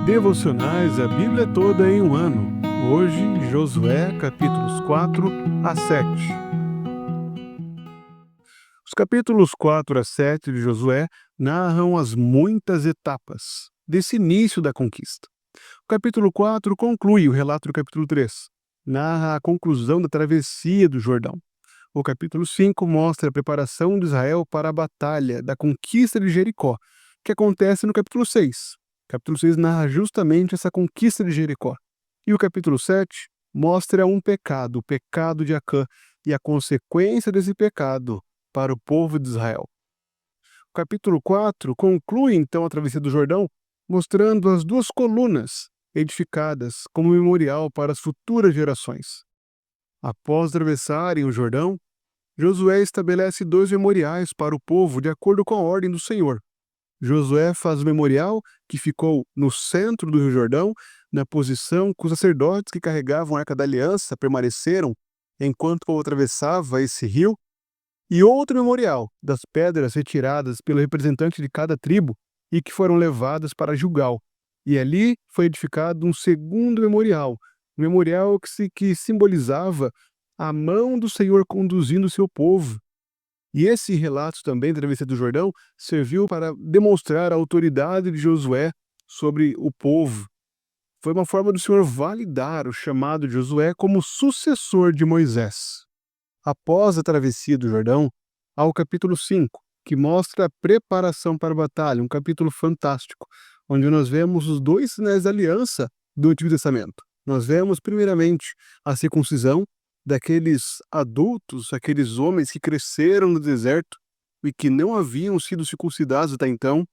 Devocionais A Bíblia Toda em um Ano. Hoje, Josué, capítulos 4 a 7. Os capítulos 4 a 7 de Josué narram as muitas etapas desse início da conquista. O capítulo 4 conclui o relato do capítulo 3, narra a conclusão da travessia do Jordão. O capítulo 5 mostra a preparação de Israel para a batalha da conquista de Jericó, que acontece no capítulo 6. O capítulo 6 narra justamente essa conquista de Jericó. E o capítulo 7 mostra um pecado, o pecado de Acã, e a consequência desse pecado para o povo de Israel. O capítulo 4 conclui então a travessia do Jordão, mostrando as duas colunas edificadas como memorial para as futuras gerações. Após atravessarem o Jordão, Josué estabelece 2 memoriais para o povo de acordo com a ordem do Senhor. Josué faz o memorial que ficou no centro do Rio Jordão, na posição que os sacerdotes que carregavam a Arca da Aliança permaneceram enquanto o povo atravessava esse rio, e outro memorial das pedras retiradas pelo representante de cada tribo e que foram levadas para Gilgal. E ali foi edificado um segundo memorial, um memorial que simbolizava a mão do Senhor conduzindo o seu povo. E esse relato também da travessia do Jordão serviu para demonstrar a autoridade de Josué sobre o povo. Foi uma forma do Senhor validar o chamado de Josué como sucessor de Moisés. Após a travessia do Jordão, há o capítulo 5, que mostra a preparação para a batalha, um capítulo fantástico, onde nós vemos os 2 sinais da aliança do Antigo Testamento. Nós vemos, primeiramente, a circuncisão daqueles adultos, aqueles homens que cresceram no deserto e que não haviam sido circuncidados até então,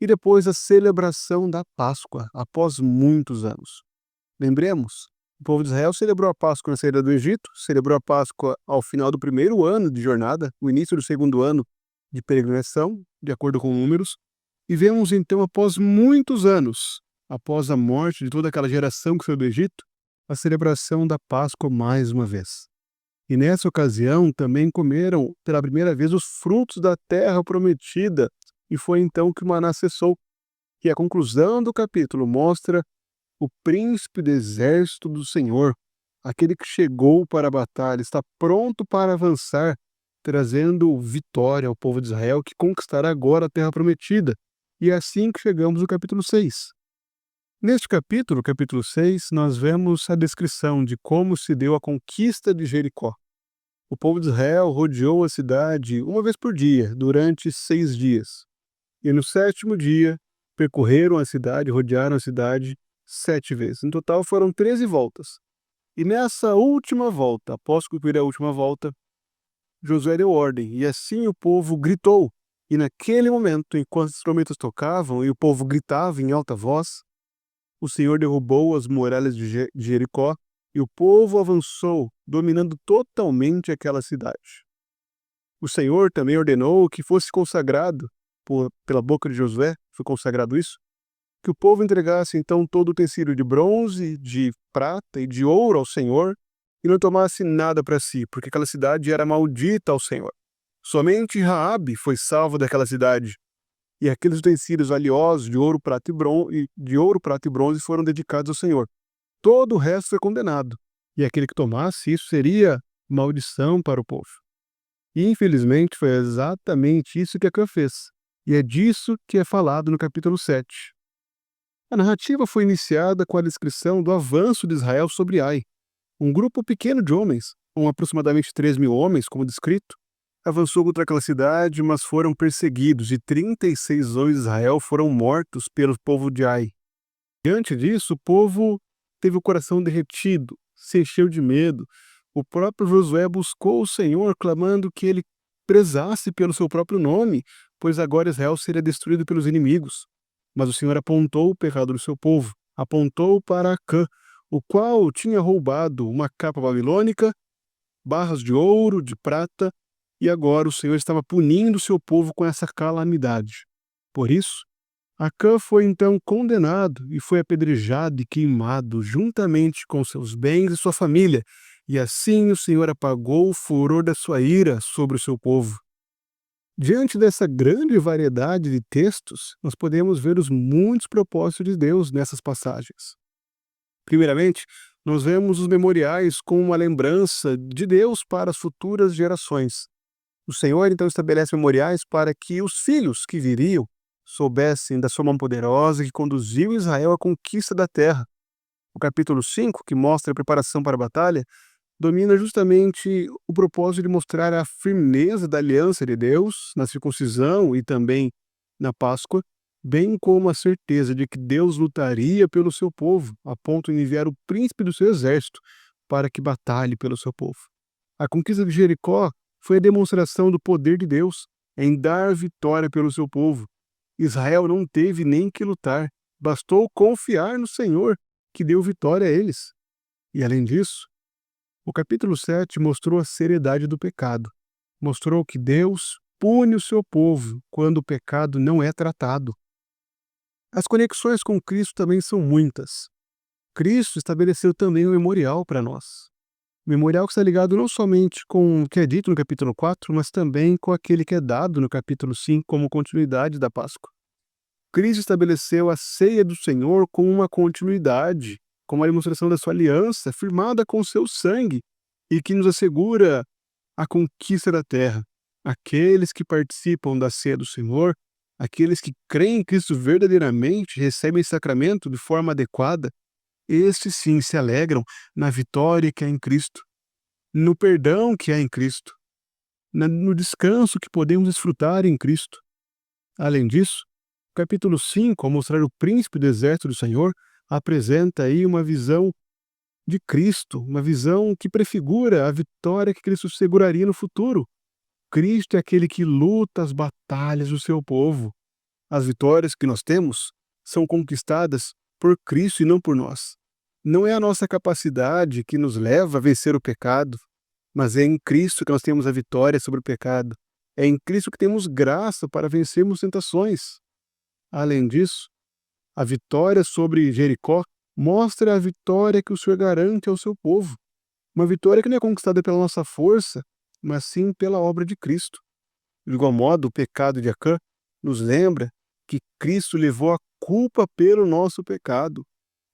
e depois a celebração da Páscoa, após muitos anos. Lembremos, o povo de Israel celebrou a Páscoa na saída do Egito, celebrou a Páscoa ao final do primeiro ano de jornada, o início do segundo ano de peregrinação, de acordo com números, e vemos então, após muitos anos, após a morte de toda aquela geração que saiu do Egito, a celebração da Páscoa mais uma vez. E nessa ocasião também comeram pela primeira vez os frutos da terra prometida, e foi então que o maná cessou. E a conclusão do capítulo mostra o príncipe do exército do Senhor, aquele que chegou para a batalha, está pronto para avançar, trazendo vitória ao povo de Israel, que conquistará agora a terra prometida. E é assim que chegamos no capítulo 6. Neste capítulo, capítulo 6, nós vemos a descrição de como se deu a conquista de Jericó. O povo de Israel rodeou a cidade uma vez por dia, durante 6 dias. E no 7º dia, percorreram a cidade, rodearam a cidade 7 vezes. No total foram 13 voltas. E nessa última volta, após cumprir a última volta, Josué deu ordem, e assim o povo gritou. E naquele momento, enquanto as trombetas tocavam e o povo gritava em alta voz, o Senhor derrubou as muralhas de Jericó e o povo avançou, dominando totalmente aquela cidade. O Senhor também ordenou que fosse consagrado, pela boca de Josué, foi consagrado isso, que o povo entregasse então todo o tecido de bronze, de prata e de ouro ao Senhor e não tomasse nada para si, porque aquela cidade era maldita ao Senhor. Somente Raabe foi salvo daquela cidade. E aqueles utensílios valiosos de ouro, prata e bronze foram dedicados ao Senhor. Todo o resto foi condenado. E aquele que tomasse isso seria maldição para o povo. E infelizmente foi exatamente isso que Acã fez. E é disso que é falado no capítulo 7. A narrativa foi iniciada com a descrição do avanço de Israel sobre Ai. Um grupo pequeno de homens, com aproximadamente 3.000 homens, como descrito, avançou contra aquela cidade, mas foram perseguidos, e 36 homens de Israel foram mortos pelo povo de Ai. Diante disso, o povo teve o coração derretido, se encheu de medo. O próprio Josué buscou o Senhor, clamando que ele prezasse pelo seu próprio nome, pois agora Israel seria destruído pelos inimigos. Mas o Senhor apontou o pecado do seu povo, apontou para Acã, o qual tinha roubado uma capa babilônica, barras de ouro, de prata, e agora o Senhor estava punindo o seu povo com essa calamidade. Por isso, Acã foi então condenado e foi apedrejado e queimado juntamente com seus bens e sua família, e assim o Senhor apagou o furor da sua ira sobre o seu povo. Diante dessa grande variedade de textos, nós podemos ver os muitos propósitos de Deus nessas passagens. Primeiramente, nós vemos os memoriais como uma lembrança de Deus para as futuras gerações. O Senhor então estabelece memoriais para que os filhos que viriam soubessem da sua mão poderosa que conduziu Israel à conquista da terra. O capítulo 5, que mostra a preparação para a batalha, domina justamente o propósito de mostrar a firmeza da aliança de Deus na circuncisão e também na Páscoa, bem como a certeza de que Deus lutaria pelo seu povo, a ponto de enviar o príncipe do seu exército para que batalhe pelo seu povo. A conquista de Jericó foi a demonstração do poder de Deus em dar vitória pelo seu povo. Israel não teve nem que lutar, bastou confiar no Senhor, que deu vitória a eles. E além disso, o capítulo 7 mostrou a seriedade do pecado. Mostrou que Deus pune o seu povo quando o pecado não é tratado. As conexões com Cristo também são muitas. Cristo estabeleceu também um memorial para nós. Memorial que está ligado não somente com o que é dito no capítulo 4, mas também com aquele que é dado no capítulo 5 como continuidade da Páscoa. Cristo estabeleceu a ceia do Senhor como uma continuidade, como uma demonstração da sua aliança, firmada com o seu sangue, e que nos assegura a conquista da terra. Aqueles que participam da ceia do Senhor, aqueles que creem em Cristo verdadeiramente, recebem esse sacramento de forma adequada, estes sim se alegram na vitória que há em Cristo, no perdão que há em Cristo, no descanso que podemos desfrutar em Cristo. Além disso, o capítulo 5, ao mostrar o príncipe do exército do Senhor, apresenta aí uma visão de Cristo, uma visão que prefigura a vitória que Cristo seguraria no futuro. Cristo é aquele que luta as batalhas do seu povo. As vitórias que nós temos são conquistadas por Cristo e não por nós. Não é a nossa capacidade que nos leva a vencer o pecado, mas é em Cristo que nós temos a vitória sobre o pecado. É em Cristo que temos graça para vencermos tentações. Além disso, a vitória sobre Jericó mostra a vitória que o Senhor garante ao seu povo. Uma vitória que não é conquistada pela nossa força, mas sim pela obra de Cristo. De igual modo, o pecado de Acã nos lembra que Cristo levou a culpa pelo nosso pecado.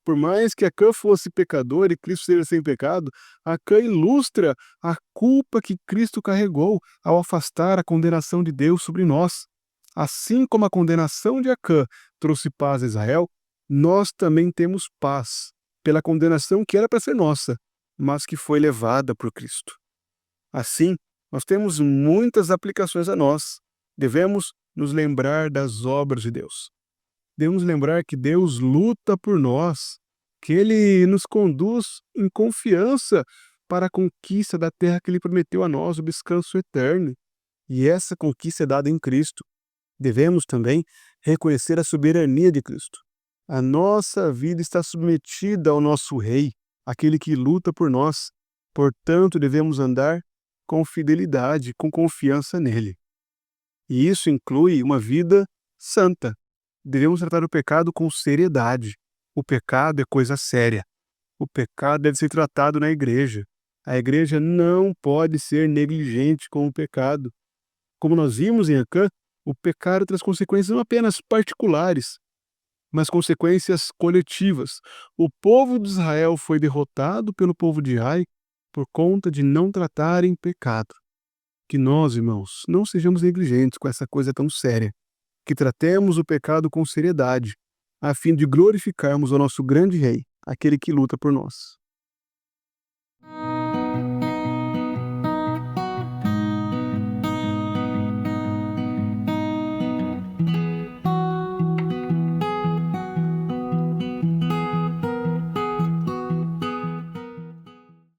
Por mais que Acã fosse pecador e Cristo seja sem pecado, Acã ilustra a culpa que Cristo carregou ao afastar a condenação de Deus sobre nós. Assim como a condenação de Acã trouxe paz a Israel, nós também temos paz pela condenação que era para ser nossa, mas que foi levada por Cristo. Assim, nós temos muitas aplicações a nós. Devemos nos lembrar das obras de Deus. Devemos lembrar que Deus luta por nós, que Ele nos conduz em confiança para a conquista da terra que Ele prometeu a nós, o descanso eterno. E essa conquista é dada em Cristo. Devemos também reconhecer a soberania de Cristo. A nossa vida está submetida ao nosso Rei, aquele que luta por nós. Portanto, devemos andar com fidelidade, com confiança nele. E isso inclui uma vida santa. Devemos tratar o pecado com seriedade. O pecado é coisa séria. O pecado deve ser tratado na igreja. A igreja não pode ser negligente com o pecado. Como nós vimos em Acã, o pecado traz consequências não apenas particulares, mas consequências coletivas. O povo de Israel foi derrotado pelo povo de Ai por conta de não tratarem pecado. Que nós, irmãos, não sejamos negligentes com essa coisa tão séria. Que tratemos o pecado com seriedade, a fim de glorificarmos o nosso grande Rei, aquele que luta por nós.